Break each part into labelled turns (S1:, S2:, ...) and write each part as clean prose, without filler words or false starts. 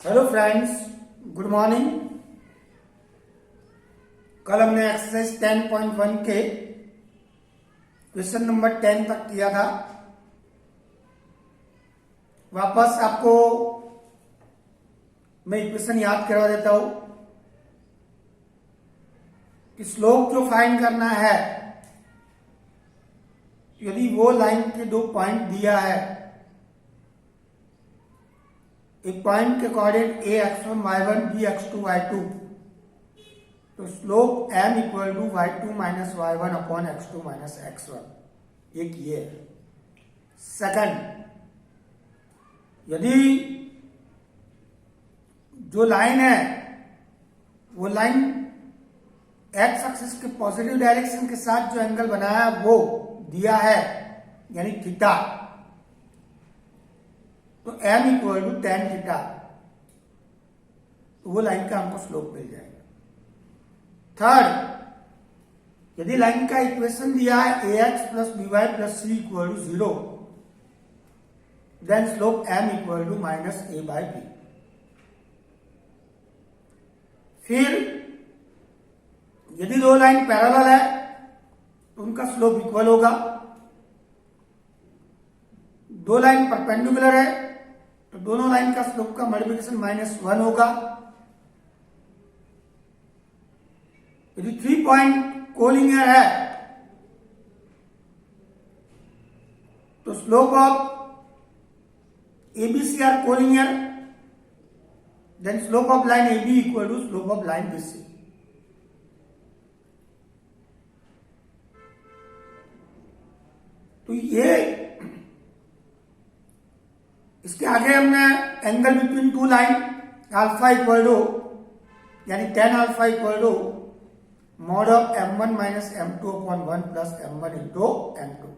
S1: Hello friends, good morning. कल हमने exercise 10.1 के क्वेश्चन नंबर 10 तक किया था। वापस आपको मैं इक्वेशन याद करवा देता हूं कि स्लोप जो फाइंड करना है, यदि वो लाइन के दो पॉइंट दिया है, एक पॉइंट के coordinate a x1 y1 b x2 y2, तो slope m equal to y2 minus y1 upon x2 minus x1। एक ये है। सेकंड, यदि जो लाइन है वो लाइन x एक्सिस के पॉजिटिव डायरेक्शन के साथ जो एंगल बनाया वो दिया है, यानी थीटा, तो m equal to tan theta, तो वो लाइन का हमको स्लोप मिल जाएगा। थर्ड, यदि लाइन का इक्वेशन दिया है ax plus by plus c equal to 0, then slope m equal to minus a by b। फिर यदि दो लाइन पैरेलल है तो उनका स्लोप इक्वल होगा। दो लाइन परपेंडिकुलर है तो दोनों लाइन का स्लोप का मल्टीप्लिकेशन -1 होगा। यदि 3 पॉइंट कोलिनियर है तो slope of ABC are collinear, then slope of line AB equal to slope of line BC। तो ये इसके आगे हमने angle between two line alpha equal to, यानी tan alpha equal to mod of m1 minus m2 upon 1 plus m1 into m2।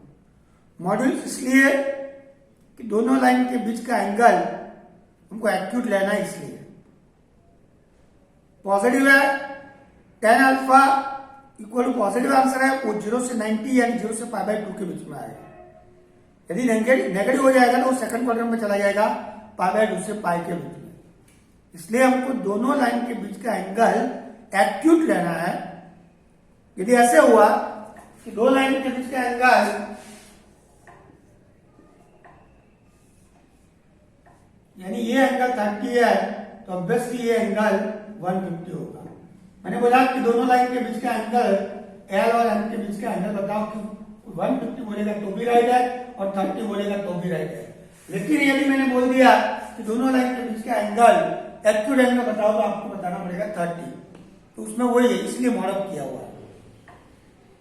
S1: Module इसलिए कि दोनों line के बीच का एंगल हमको एक्यूट लेना है, इसलिए पॉजिटिव है। tan alpha equal to positive answer है, वो 0 से 90 यानी 0 से π/2 के बीच में आएगा। यदि नेगेटिव हो जाएगा तो वो सेकंड क्वाड्रेंट में चला जाएगा, π/2 से π के बीच में। इसलिए हमको दोनों लाइन के बीच का एंगल एक्यूट लेना है। यदि ऐसे हुआ कि दो लाइन के बीच का एंगल, यानी ये एंगल 30 है, तो ऑब्वियसली ये एंगल 150 होगा। मैंने बोला कि दोनों लाइन के बीच का एंगल L और M के बीच का एंगल बताओ कि 150 बोलेगा तो भी राइट है और 30 बोलेगा तो भी राइट है। लेकिन यदि मैंने बोल दिया कि दोनों लाइन के बीच का एंगल एक्यूट एंगल बताओ तो आपको बताना पड़ेगा 30, तो उसमें वही है, इसलिए मॉडअप किया हुआ है।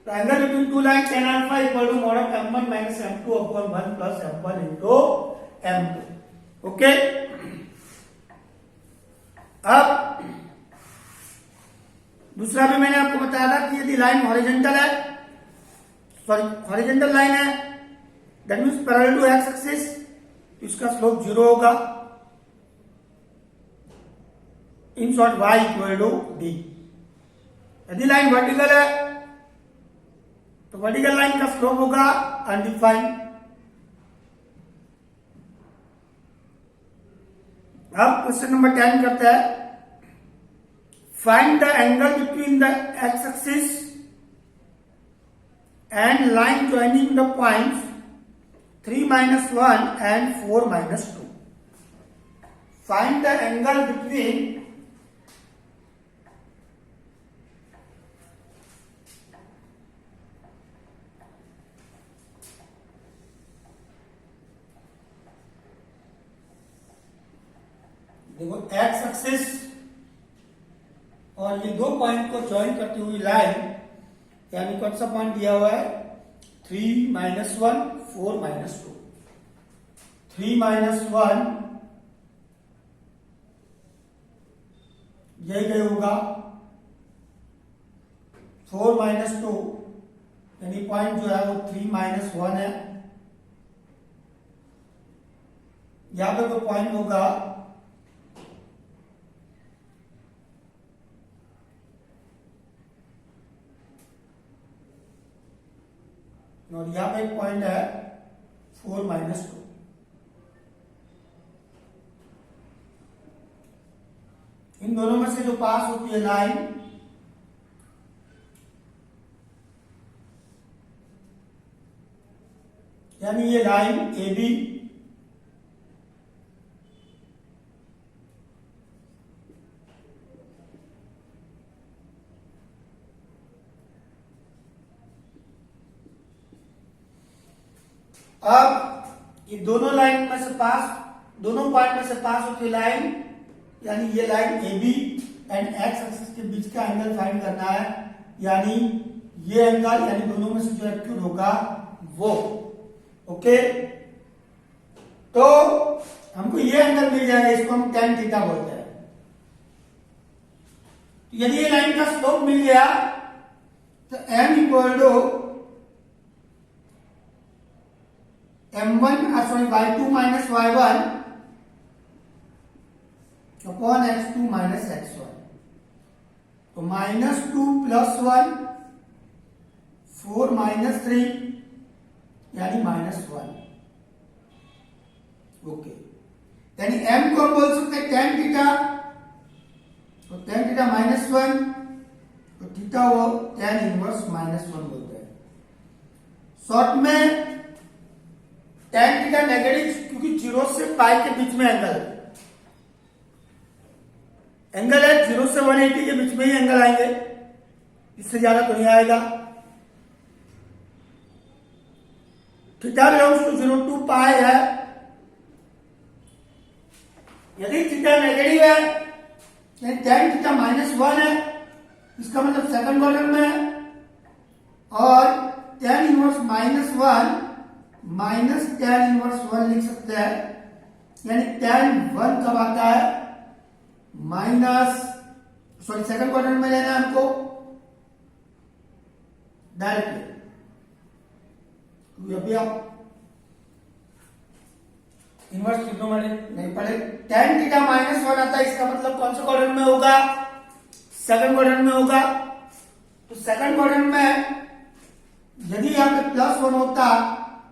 S1: तो angle between two line tan alpha equal to mod of m1 minus m2 upon 1 plus m1 into m2। Okay, अब दूसरा भी मैंने आपको बताया था कि यदि लाइन हॉरिजॉन्टल है, सॉरी हॉरिजॉन्टल लाइन है, that means parallel to x axis, तो इसका स्लोप 0 होगा। In short y equal to d। यदि लाइन वर्टिकल है तो वर्टिकल लाइन का स्लोप होगा अनडिफाइंड। अब क्वेश्चन नंबर 10 करते हैं, find the angle between the x axis and line joining the points 3 - 1 and 4 - 2। Find the angle between देखो x axis और ये दो पॉइंट को ज्वाइन करती हुई लाइन, यानी कौन सा पॉइंट दिया हुआ है 3 - 1 4 - 2। 3 - 1 यही गई होगा, 4 - 2 यानी पॉइंट जो है वो 3 - 1 है। यहां पे कोई पॉइंट होगा और यहां पे एक पॉइंट है 4 - 2। इन दोनों में से जो पास होती है लाइन, यानी ये लाइन ए बी, अब ये दोनों लाइन में से पास, दोनों पॉइंट में से पास होती है लाइन, यानी ये line A B and x axis के बीच का एंगल फाइंड करना है, यानी ये एंगल, यानी दोनों में से जो एक्यूट होगा वो। ओके, तो हमको ये एंगल मिल जाएगा, इसको हम tan थीटा बोलते हैं। तो यदि ये लाइन का स्लोप मिल गया तो m equal to y2 minus y1 upon x2 minus x1। तो -2 + 1 4 - 3 यानी -1। ओके, यानी m को हम बोल सकते हैं tan थीटा, तो tan थीटा -1, तो थीटा वो tan इनवर्स -1 बोलते हैं। शॉर्ट में tan थीटा नेगेटिव, क्योंकि 0 से पाई के बीच में एंगल है, 0 से 180 के बीच में ही एंगल आएंगे, इससे ज्यादा तो नहीं आएगा। थीटा बिलोंग्स टू 0 to पाई है। यदि थीटा नेगेटिव है, यानी tan थीटा -1 है, इसका मतलब सेकंड क्वाड्रेंट में है, और tan inverse -1 minus tan inverse 1 लिख सकते हैं, यानी tan 1 कब आता है, सेकंड क्वाड्रेंट में लेना है हमको डायरेक्टली। अभी आप इनवर्स ट्रिग्नोमेट्री नहीं पढ़े, tan थीटा -1 आता है, इसका मतलब कौन से क्वाड्रेंट में होगा, सेकंड क्वाड्रेंट में होगा। तो सेकंड क्वाड्रेंट में यदि यहां पे +1 होता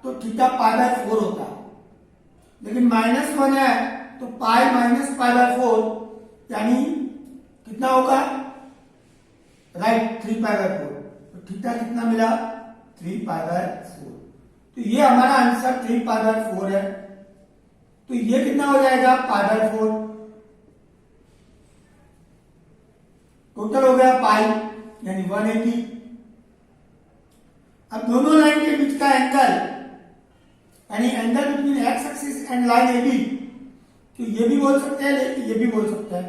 S1: तो थीटा π/4 होता, लेकिन -1 है तो पाई -π/4, यानी कितना होगा, राइट, 3π/4। तो थीटा कितना मिला, 3π/4। तो ये हमारा आंसर 3π/4 है। तो ये कितना हो जाएगा, π/4। टोटल हो गया पाई, यानी 180। अब दोनों लाइन के बीच का एंगल, यानी angle between x axis and line A B, तो ये भी बोल सकते हैं, ये भी बोल सकते हैं,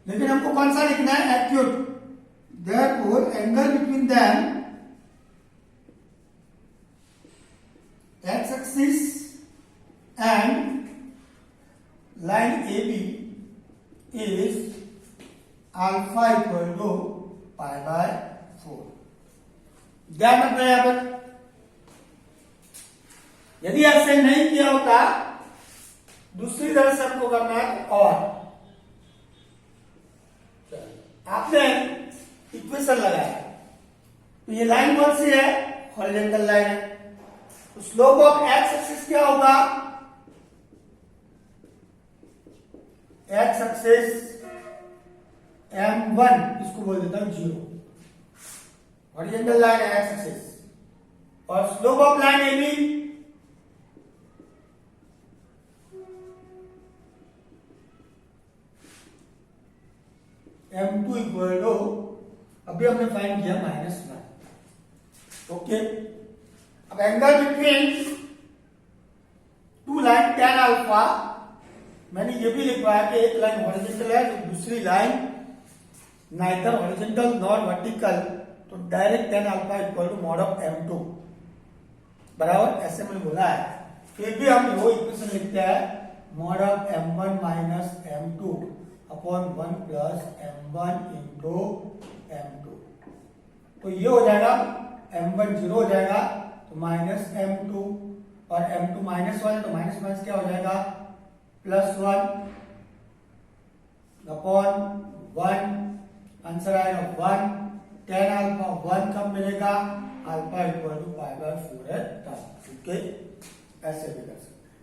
S1: लेकिन हमको कौन सा लिखना है, acute. Therefore angle between them, X axis and line A B is alpha equal to π/4। ध्यान रखना यहां पर, यदि ऐसे नहीं किया होता, दूसरी तरह से हमको करना है, और आपने इक्वेशन लगाया, तो ये लाइन कौन सी है, हॉरिजॉन्टल लाइन है। तो स्लोप ऑफ एक्स एक्सिस क्या होगा, एक्स एक्सिस m1, इसको बोल देता हूं 0, हॉरिजॉन्टल लाइन है एक्स एक्सिस, और slope of line A B m2 equal to, अभी हमने फाइंड किया -1। ओके, अब angle between two line tan alpha, मैंने ये भी लिखवाया कि एक लाइन हॉरिजॉन्टल है तो दूसरी line neither horizontal nor vertical, तो direct tan alpha equal to mod of m2 बराबर, ऐसे मैंने बोला है। फिर भी हम वो इक्वेशन लिखते हैं, mod of m1 minus m2 upon 1 plus m1 into m2। तो ये हो जाएगा, m1 0 हो जाएगा, तो माइनस m2, और m2 -1 है तो माइनस क्या हो जाएगा, +1 अपॉन 1, आंसर आएगा 1। tan अल्फा 1 कब मिलेगा, अल्फा इक्वल टू π/4 है तब। ठीक है, ऐसे भी कर सकते हैं।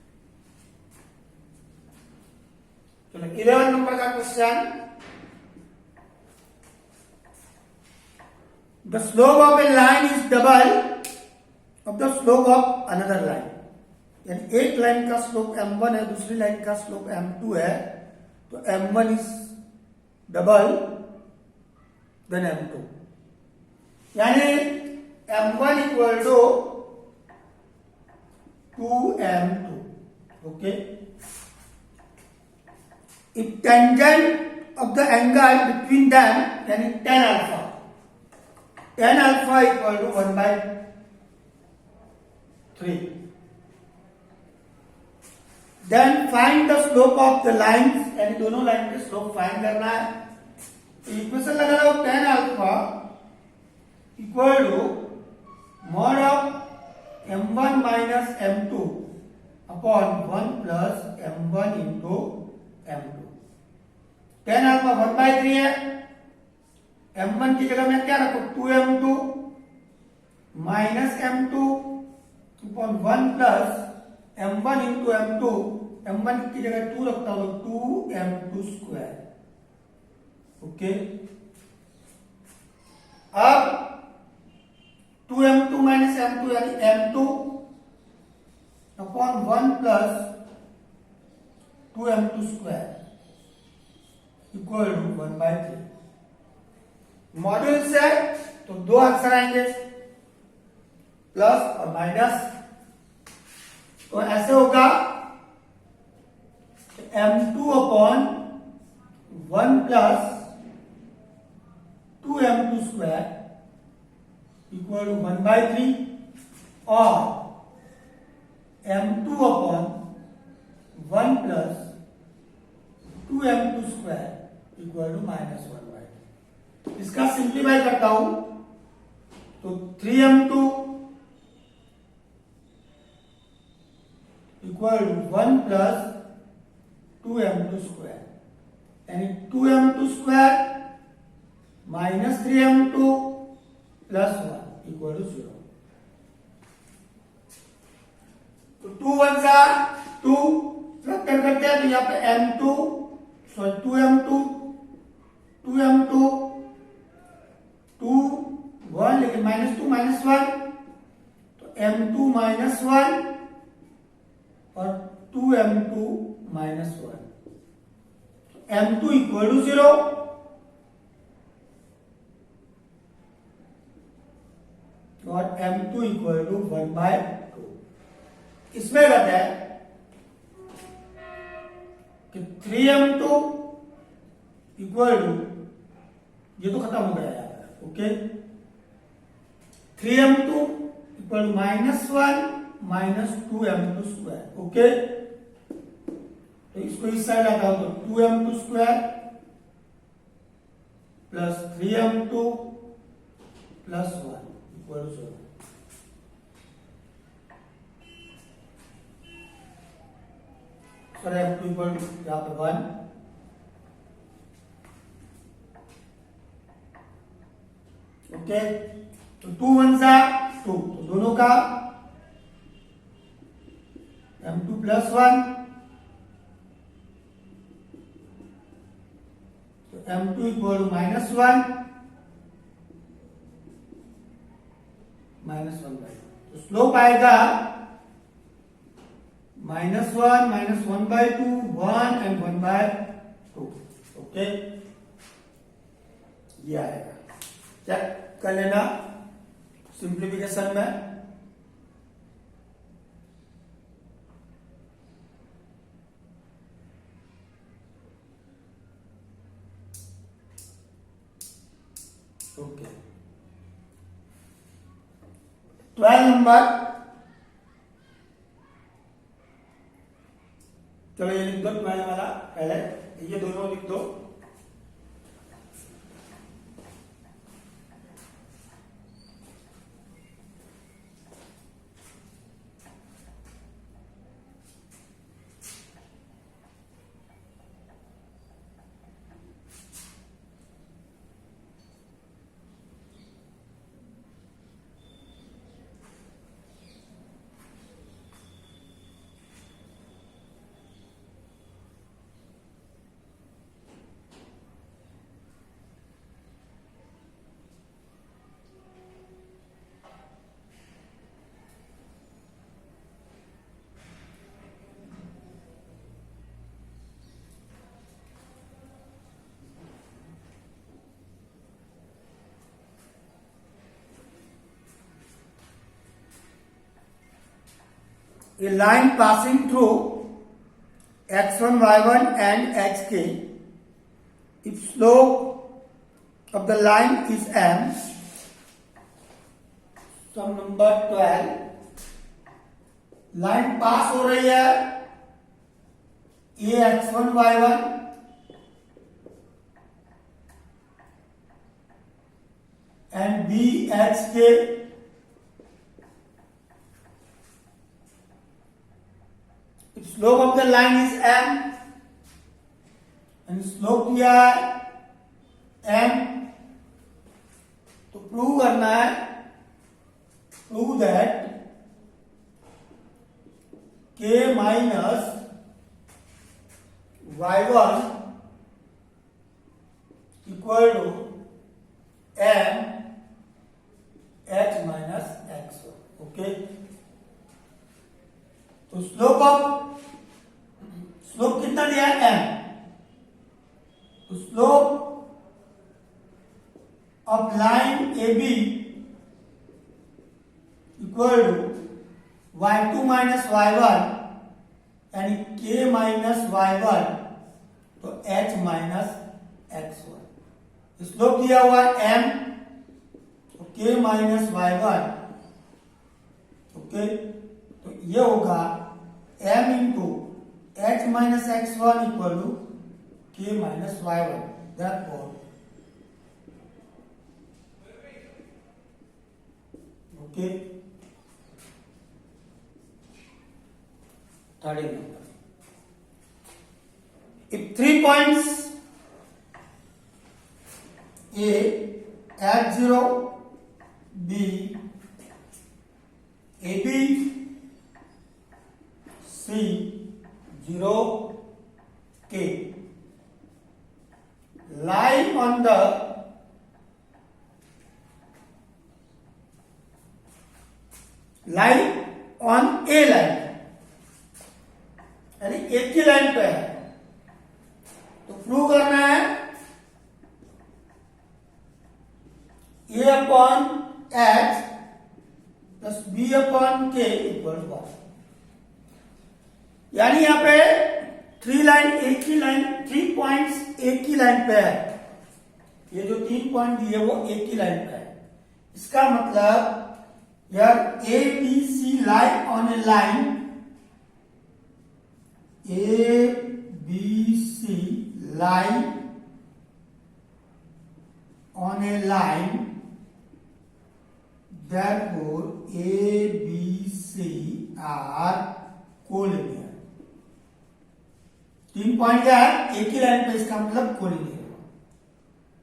S1: चलो 11 नंबर का question, the slope of a line is double of the slope of another line. यानी एक लाइन का स्लोप m1 है, दूसरी लाइन का स्लोप m2 है, तो m1 is double then m2. यानी m1 equal to 2m2. Okay. If tangent of the angle between them, यानी tan alpha equal to 1 by 3. Then find the slope of the lines, यानी दोनों line के slope find करना है. Equation लगा लो tan alpha equal to mod of m1 minus m2 upon 1 plus m1 into m2. tan alpha 1 by 3 है. m1 की जगह मैं क्या रखूं? 2m2 minus m2 upon 1 plus m1 into m2. m1 की जगह 2 रखता हूं, 2m2 स्क्वायर. ओके. अब 2m2 माइनस m2 यानी m2 upon 1 plus 2m2 square equal to 1 by 3. Module से तो दो आंसर आएंगे, प्लस और माइनस. तो ऐसे होगा m2 upon 1 plus 2m2 square equal to 1 by 3 और m2 upon 1 plus 2m2 square equal to minus 1 by 3. इसका सिंप्लीफाई करता हूं तो 3m2 equal to 1 plus 2m2 square यानी 2m2 square minus 3m2 plus 1 equal to 0. तो 2 1 जा 2 subtract करते हैं तो यहां पे m2 सॉरी 2m2 2 1 लेकिन माइनस 2 माइनस 1 तो m2 माइनस 1 और 2m2 minus 1. m2 equal to 0 और m2 इक्वल टू 1 by 2. इसमें कहते हैं कि 3m2 इक्वल टू, ये तो खत्म हो गया यार. Okay. 3m2 equal to minus 1 minus 2m2 square. Okay. तो इसको इस साइड आता हूं तो 2m2 square plus 3m2 plus 1 equal to 0. Sorry m2 equal to यहां पे 1. ओके. तो 2 1 जा 2 तो दोनों का m2 प्लस 1 तो m2 equal to minus 1 minus 1 by 2. तो स्लोप आएगा minus 1 by 2 1 and 1 by 2. Okay. ये आएगा. चेक कर लेना सिंप्लीफिकेशन में. ओके. 12 नंबर. चलो ये लिख दो 12 वाला पहले, ये दोनों लिख दो. a line passing through x1, y1 and hk. If slope of the line is m, sum number 12, line पास हो रही है ए x1, y1 and b hk. If slope of the line is m and slope दिया है m, तो prove करना है, prove that k minus y1 equal to m h minus x1. Okay, तो slope कितना दिया है m, तो slope of line AB equal to y2 minus y1 यानी k माइनस y1, तो h माइनस x1. स्लोप दिया हुआ है m, तो k माइनस y1. ओके, तो ये होगा m into h minus x1 equal to k minus y1. Therefore, okay, third number. If 3 points A at 0, B, AB, C, 0, K lie on the A line, यानी एक ही line पे है, तो prove करना है a upon h plus b upon k equal to 1. यानी यहां पे 3 पॉइंट्स एक ही लाइन पे है. ये जो 3 पॉइंट दिए वो एक ही लाइन पे है. इसका मतलब यार a b c lie on a line, A, B, C lie on a line, therefore A, B, C are collinear. 3 point क्या है, एक ही लाइन पे, इसका मतलब कोलिनियर.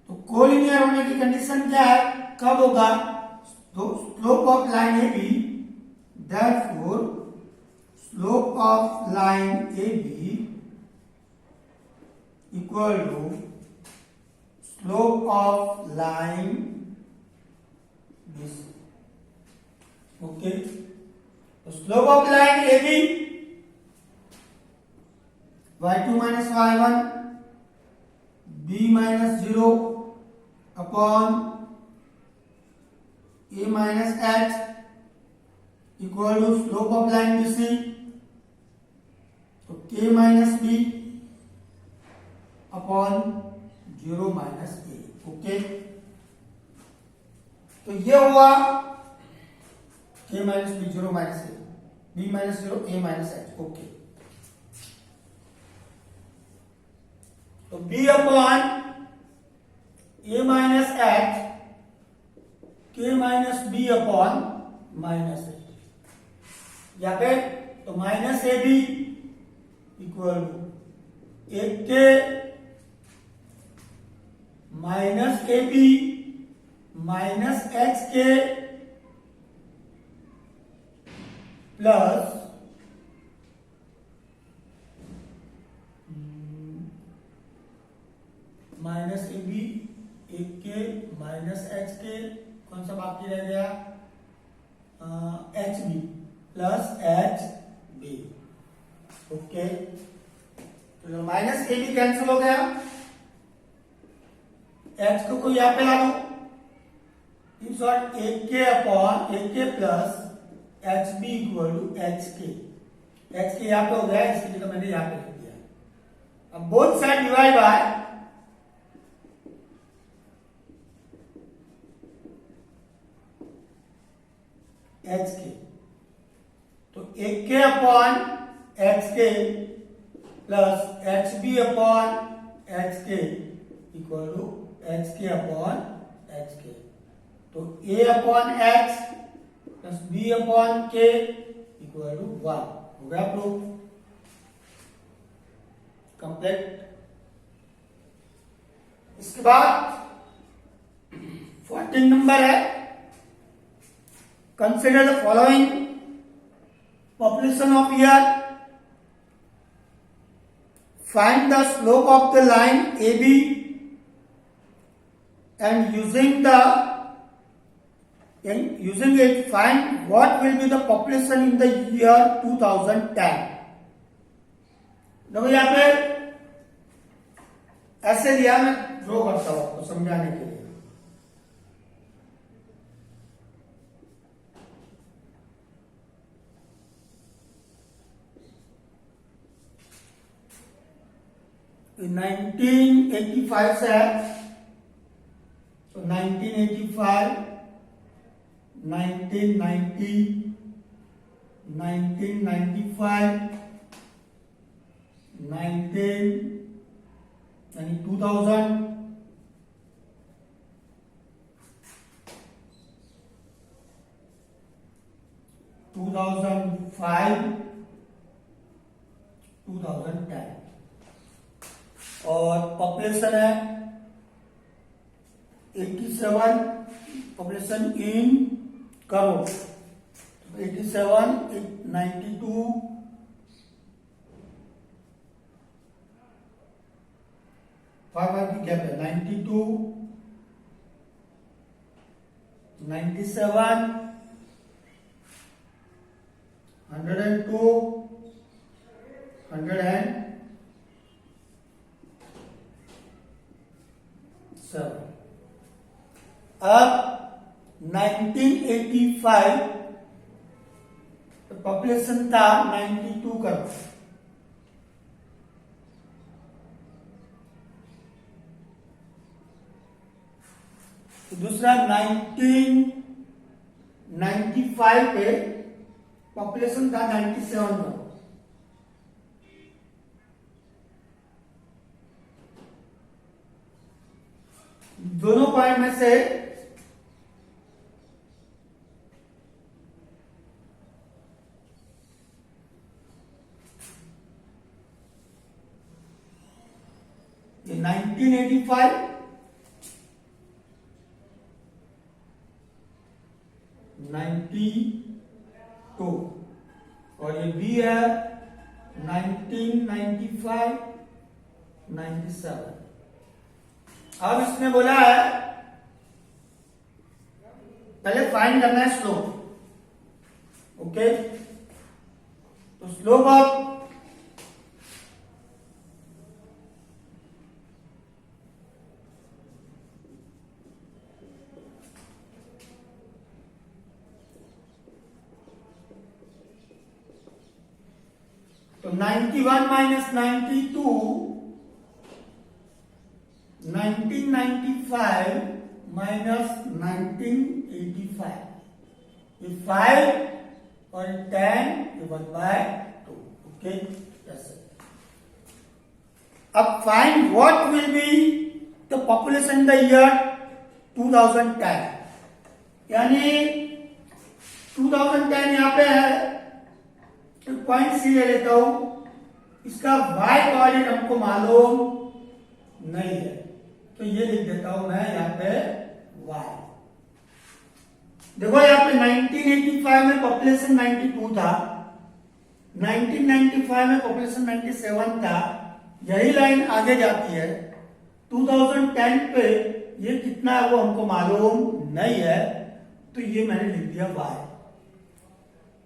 S1: तो कोलिनियर होने की कंडीशन क्या है, कब होगा, तो slope of line A B, therefore slope of line AB equal to slope of line BC. Okay, so slope of line AB y2 minus y1 b minus 0 upon a minus h equal to slope of line BC, तो k minus B upon 0 minus A. Okay, तो ये हुआ k minus B 0 minus A, B minus 0 A minus H. Okay, तो b upon A minus H, k minus B upon minus H. यहाँ पे तो minus A B equal to एक के minus ए B minus H K plus minus ए B एक के minus H के, कौन सा बाकी रह गया, h b plus H b. Okay, तो माइनस ए बी कैंसिल हो गया, एच को यहां पे ला दो, इन शॉर्ट एक के अपॉन एक के plus H b equal to H k. X के यहाँ पे हो गया, इसकी जगह मैंने यहाँ पे लिख दिया। अब both side divide by H K, तो एक के upon H K plus H B upon H K equal to H K upon H K. तो A upon X plus B upon K equal to 1 हो गया proof complete. इसके बाद 14 number है, consider the following population of year, find the slope of the line AB and using it find what will be the population in the year 2010। देखो यहाँ पे ऐसे दिया, मैं ड्रॉ करता हूं आपको समझाने के लिए। तो 1985 से है, तो 1985, 1990, 1995, 2000, 2005, 2010 और पॉपुलेशन है 87, पॉपुलेशन इन करोड़, 87, 92, 5 की गैप है, 92, 97, 102, 107। अब 1985 तो पॉपुलेशन था 92 करोड़, तो दूसरा 1995 पे पॉपुलेशन था 97 करोड़। दोनों पॉइंट में से ये 1985, 92 और ये बी है 1995, 97। अब इसने बोला है पहले फाइंड करना है स्लोप, ओके। तो स्लोप ऑफ तो 91 माइनस 92, 1995 माइनस 1985, ये 5 और 10, ये 1/2, ओके। अब find what will be the population in the year 2010, यानी 2010 यहां पे है, तो पॉइंट सी ले लेता हूं, इसका y कोऑर्डिनेट हमको मालूम नहीं है, तो ये लिख देता हूं मैं यहां पे y। देखो यहां पे 1985 में पॉपुलेशन 92 था, 1995 में पॉपुलेशन 97 था, यही लाइन आगे जाती है। 2010 पे ये कितना है वो हमको मालूम नहीं है, तो ये मैंने लिख दिया y।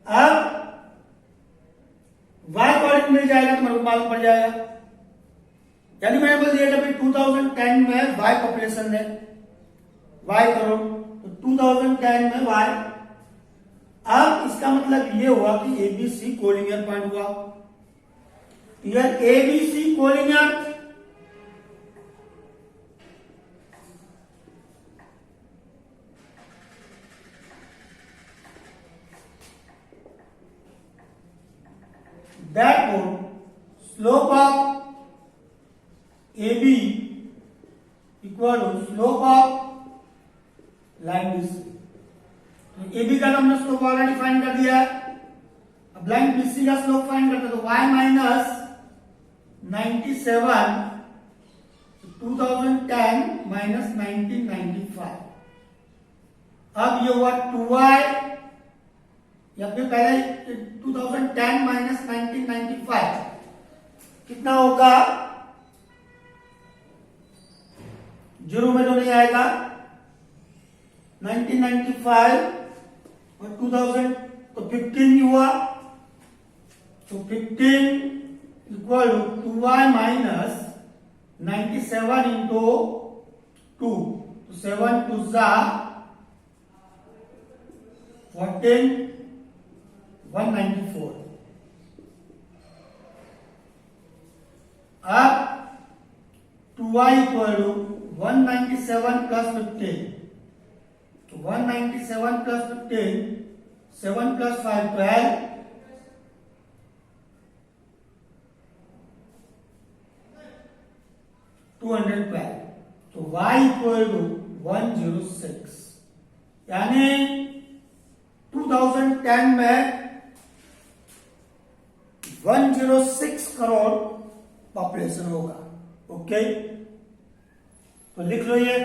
S1: अब y कोऑर्डिनेट मिल जाएगा तो मेरे को मालूम पड़ जाएगा, यानी मैंने बोल दिया था 2010 में y पॉपुलेशन है, y करो, तो 2010 में y। अब इसका मतलब ये हुआ कि एबीसी कोलिनियर पॉइंट हुआ। यार ABC collinear, therefore slope of AB equal to slope of line BC। तो AB का हमने स्लोप ऑलरेडी फाइंड कर दिया है, अब लाइन BC का स्लोप फाइंड करते तो y माइनस 97 2010 माइनस 1995। अब ये हुआ 2y या फिर पहले 2010 माइनस 1995 कितना होगा, जीरो में तो नहीं आएगा, 1995 और 2000 तो 15 हुआ, तो 15 equal to 2y minus 97 into 2, तो 7 टू जा 14 194। अब 2y इक्वल टू 197 प्लस 15, तो 197 प्लस 15 7 प्लस 5 12 212, तो y इक्वल टू 106, यानी 2010 में 106 करोड़ पॉपुलेशन होगा। ओके, तो लिख लो ये।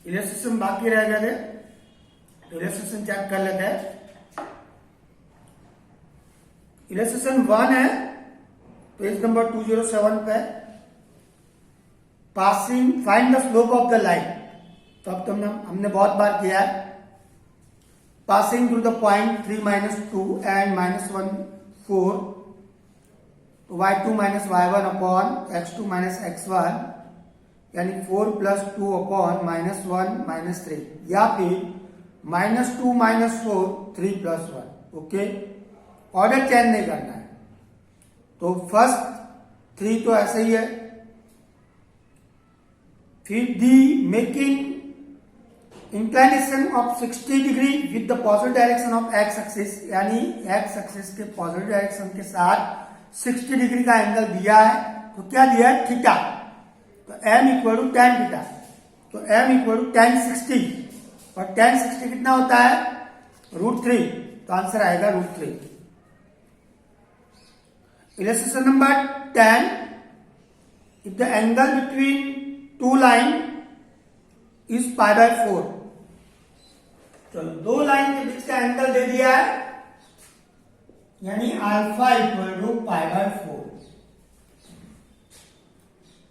S1: इलस्ट्रेशन बाकी रह गए थे, इलस्ट्रेशन चेक कर लेते हैं। इलस्ट्रेशन 1 है पेज नंबर 207 पे, passing find the slope of the line. तो अब हमने बहुत बार किया है। Passing through the point 3 minus 2 and minus 1 4, तो y2 minus y1 upon x2 minus x1, यानी 4 प्लस 2 अपॉन माइनस 1 माइनस 3, या फिर minus 2 minus 4 3 plus 1। Okay, order change नहीं करना है। तो फर्स्ट 3 तो ऐसे ही है, फिर the making inclination of 60 degree with the positive direction of X axis, यानी एक्स एक्सिस के पॉजिटिव डायरेक्शन के साथ 60 डिग्री का एंगल दिया है। तो क्या दिया है, थीटा। तो m equal to tan theta, तो m इक्वल टू tan 60, और tan 60 कितना होता है, √3, तो आंसर आएगा √3। Illustration number 10, if the angle between two line is π/4। चलो, दो लाइन के बीच का एंगल दे दिया है, यानी alpha equal to π/4,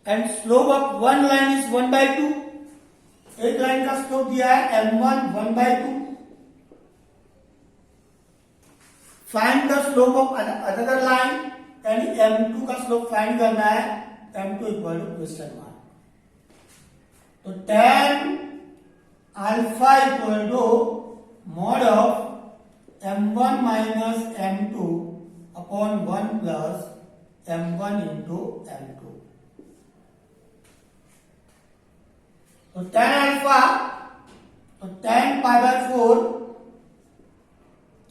S1: and slope of one line is 1/2। एक लाइन का स्लोप दिया है m1 1/2। Find the slope of another line, यानी m2 का स्लोप फाइंड करना है, m2 equal to question mark. तो tan alpha equal to mod of m1 minus m2 upon 1 plus m1 into m2। तो tan alpha, तो tan pi by 4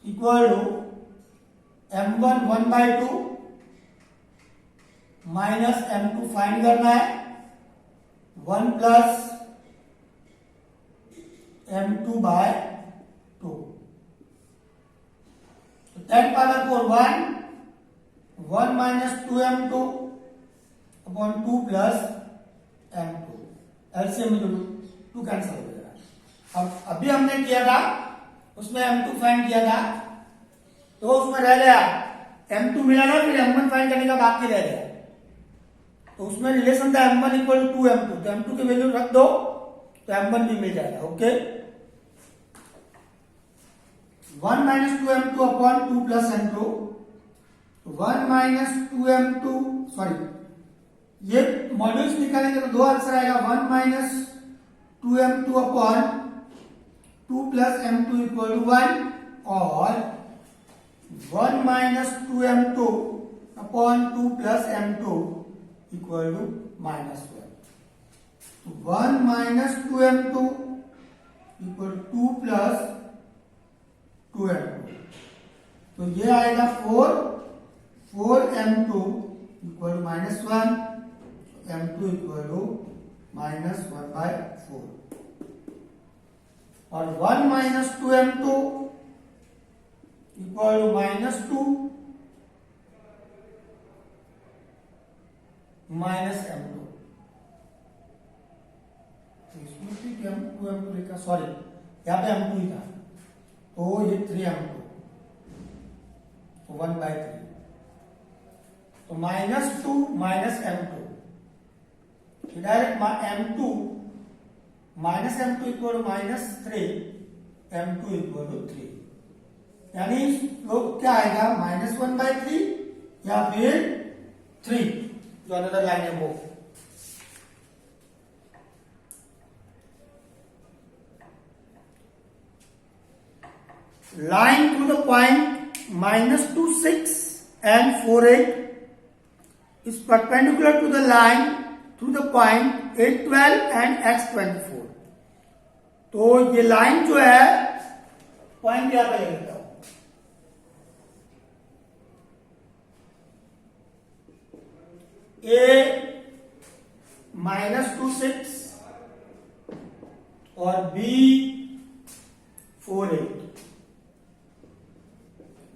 S1: equal to m1 1/2 minus m2 find करना है 1 plus m2 bye 2। तो 10 power 4 1 minus 2m2 upon 2 plus m2। LCM में 2 cancel हो जाएगा। अब अभी हमने किया था उसमें m2 फाइंड किया था, तो उसमें रह गया m2 मिला ना, फिर m1 फाइंड करने का बाकी रह गया। तो उसमें रिलेशन था m1 इक्वल टू 2m2, तो m2 की वैल्यू रख दो तो m1 भी मिल जाएगा। Okay, 1 minus 2m2 upon 2 plus m2, 1 minus 2m2, sorry ये मॉड्यूल्स निकालेंगे तो 2 आंसर आएगा, 1 minus 2m2 upon 2 plus m2 equal to 1 और 1 minus 2m2 upon 2 plus m2 equal to -1। तो 1 minus 2m2 equal 2 plus 2m2, तो ये आएगा 4m2 equal to -1, m2 equal to -1/4 और 1 minus 2m2 equal to -2 minus m2। इसमें ठीक है 2m2 लिखा, सॉरी यहाँ पे m2 ही था, तो ये 3m2, तो 1/3, तो -2 minus m2, direct m2 minus m2 equal to -3, m2 equal to 3, यानी लोग क्या आएगा -1/3 या फिर 3, जो अनदर लाइन है वो। Line through the point -2, 6 and 4, 8 is perpendicular to the line through the point 8, 12 and x, 24। तो ये लाइन जो है पॉइंट यहां पे ले लेता हूं, A -2, 6 और B 4, 8,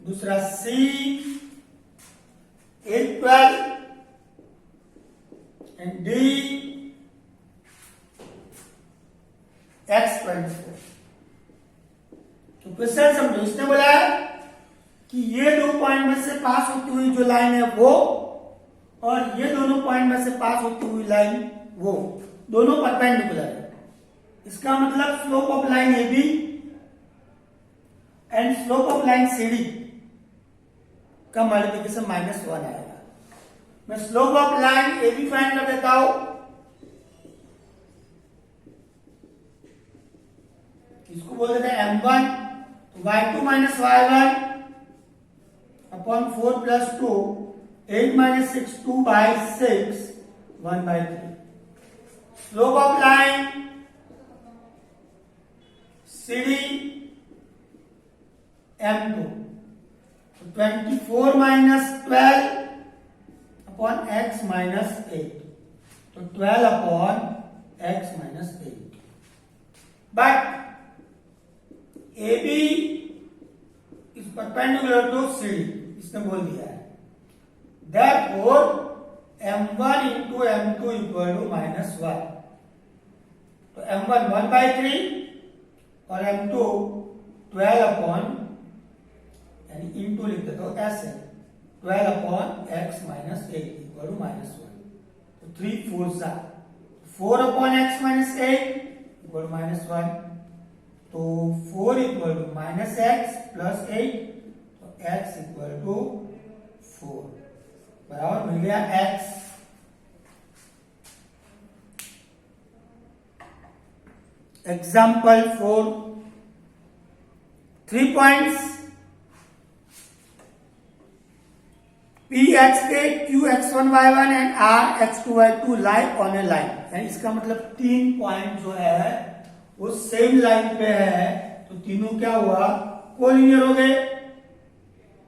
S1: दूसरा C 8, 12 एंड D x, 24। तो क्वेश्चन समझो, इसने बोला कि ये दो पॉइंट में से पास होती हुई जो लाइन है वो, और ये दोनों पॉइंट में से पास होती हुई लाइन वो, दोनों परपेंडिकुलर है। इसका मतलब slope of line AB and slope of line CD का मल्टीप्लिकेशन -1 आएगा। मैं slope of line AB find कर देता हूं, इसको बोल देते हैं m1, तो y2 minus y1 upon 4 plus 2, 8 minus 6, 2/6, 1/3। Slope of line CD m2, 24 minus 12 upon x minus 8, तो 12 upon x minus 8। But AB is perpendicular to CD, इसने बोल दिया है। Therefore m1 into m2 equal to -1, तो m1 1/3 और m2 12 upon, यानी into लिख देता हूं ऐसे, 12 upon x minus 8 equal to -1, तो 3 4 4 upon x minus 8 equal to -1, तो 4 इक्वल टू -x प्लस 8, तो x इक्वल टू 4 बराबर मिल गया x। Example 4, 3 points P x के Q x one Y one and R X two Y two lie on a line, यानी इसका मतलब 3 point जो है वो सेम लाइन पे है, तो तीनों क्या हुआ, कोलिनियर हो गए।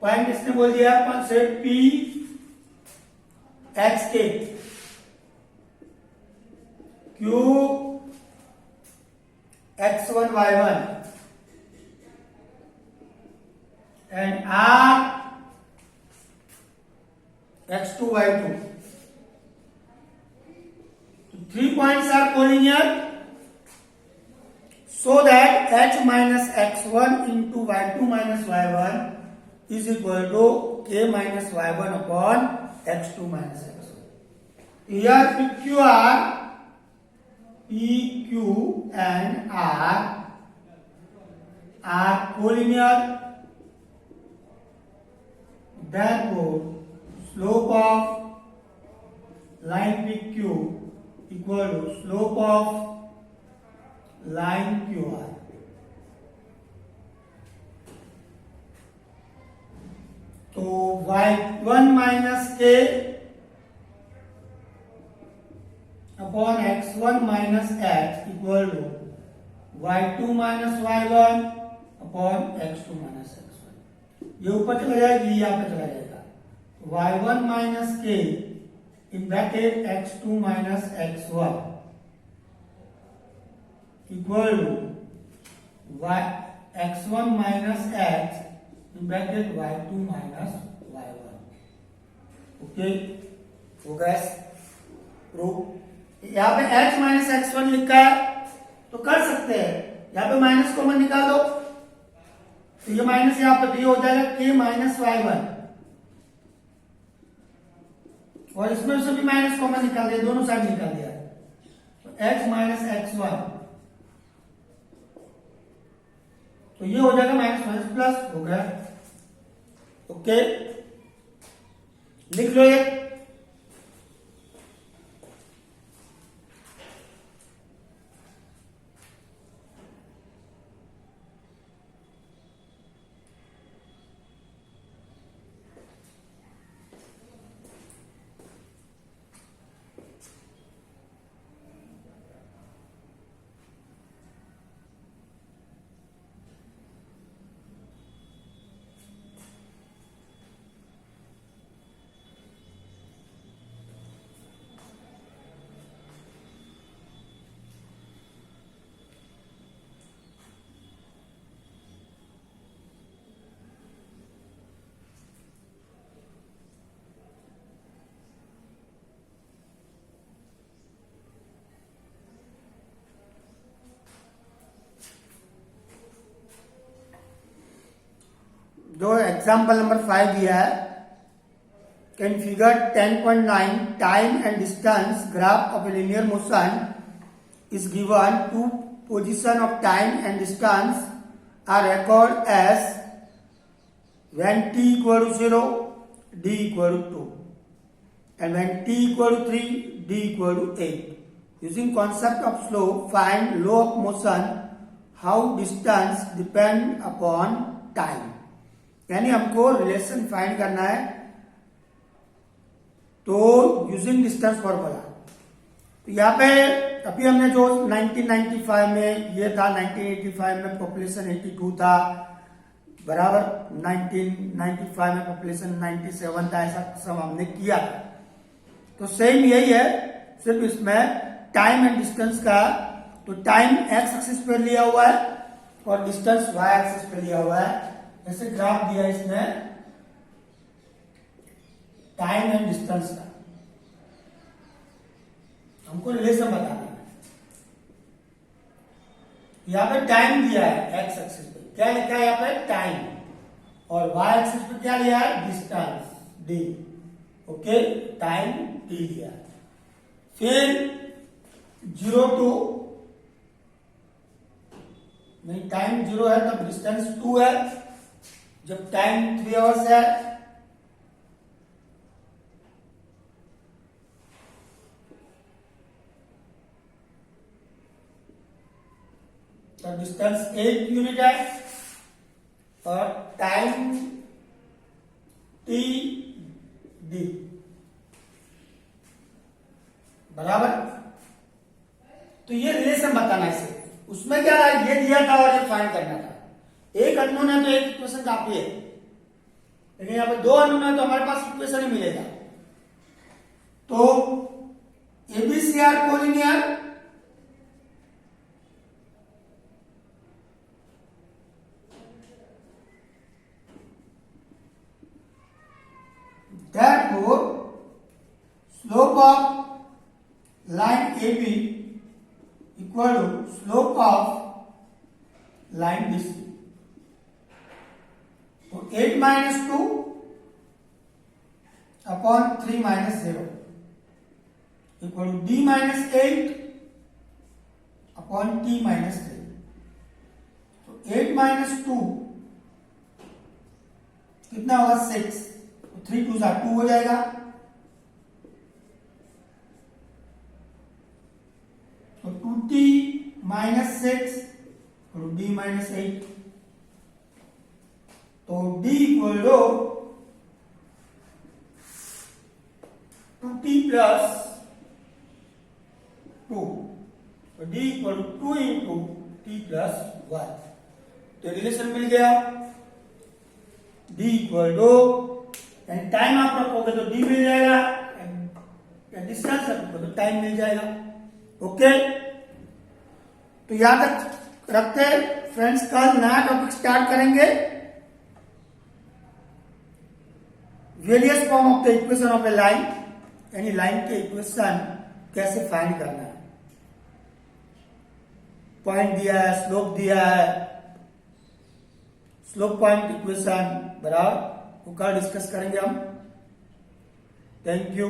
S1: पॉइंट इसने बोल दिया अपन से पी एक्स के Q x one Y one and R x2 y2, so 3 points are collinear, so that h minus x1 into y2 minus y1 is equal to k minus y1 upon x2 minus x1. Here PQ and R are collinear, therefore slope of line PQ equal to slope of line QR. तो y1 minus k upon x1 minus x equal to y2 minus y1 upon x2 minus x1. ये ऊपर चला जाएगा, ये यहाँ पे चला जाएगा। y1 minus k in bracket x2 minus x1 equal to x1 minus x in bracket y2 minus y1. Okay, हो गया प्रूफ। यहाँ पे h minus x1 लिखा है तो कर सकते हैं, यहाँ पे माइनस कॉमन निकाल दो, तो ये माइनस यहाँ पे हो जाएगा k minus y1, और इसमें से भी माइनस कॉमन निकाल दिया, दोनों साइड निकाल दिया, तो x माइनस x1, तो ये हो जाएगा माइनस माइनस प्लस, हो गया। ओके, लिख लो ये। जो एग्जाम्पल नंबर 5 दिया है, in figure 10.9 time and distance graph of a linear motion is given to position of time and distance are record as when t equal to 0, d equal to 2 and when t equal to 3, d equal to 8. Using concept of slope, find law of motion, how distance depend upon time. यानी हमको relation find करना है, तो using distance formula. तो यहाँ पे अभी हमने जो 1995 में ये था, 1985 में पॉपुलेशन 82 था, बराबर 1995 में पॉपुलेशन 97 था, ऐसा सब हमने किया। तो सेम यही है, सिर्फ इसमें टाइम एंड डिस्टेंस का, तो टाइम एक्स एक्सिस पे लिया हुआ है और डिस्टेंस वाई एक्सिस पे लिया हुआ है। जैसे ग्राफ दिया इसमें टाइम एंड डिस्टेंस का, हमको रिलेशन बताना है। यहां पे टाइम दिया है एक्स एक्सिस पे, क्या लिखा है यहाँ पे टाइम, और वाई एक्सिस पे क्या लिया है distance D. Okay, time D दिया, फिर 0 to नहीं, टाइम 0 है तब डिस्टेंस 2 है, जब टाइम 3 आवर्स है तब डिस्टेंस 8 यूनिट है, और टाइम t डी। बराबर। तो ये रिलेशन बताना है इसे। उसमें क्या है, ये दिया था और ये फाइंड करना था। एक अननोन है तो एक इक्वेशन काफी है, लेकिन यहाँ पे दो अननोन है तो हमारे पास इक्वेशन ही मिलेगा। तो एबीसीआर collinear therefore slope of line AB equal to slope of line BC. तो 8 minus 2 upon 3 minus 0 equal to D minus 8 upon T minus 3. तो 8 minus 2 कितना होगा 6, 3 2 2 हो जाएगा। तो 2t minus 6 और d minus 8। तो d equal to 2t plus 2। तो d इक्वल टू 2 इंटू t प्लस 1। तो रिलेशन मिल गया। d इक्वल टू टाइम आप रखोगे तो d मिल जाएगा, डिस्टेंस रखोगे तो टाइम मिल जाएगा। ओके, तो यहां तक रखते फ्रेंड्स। कल नया टॉपिक स्टार्ट करेंगे, various form of the equation of A line, यानी लाइन के इक्वेशन कैसे फाइंड करना है। पॉइंट दिया है, स्लोप दिया है, स्लोप पॉइंट इक्वेशन बराबर वो कल डिस्कस करेंगे हम। Thank you.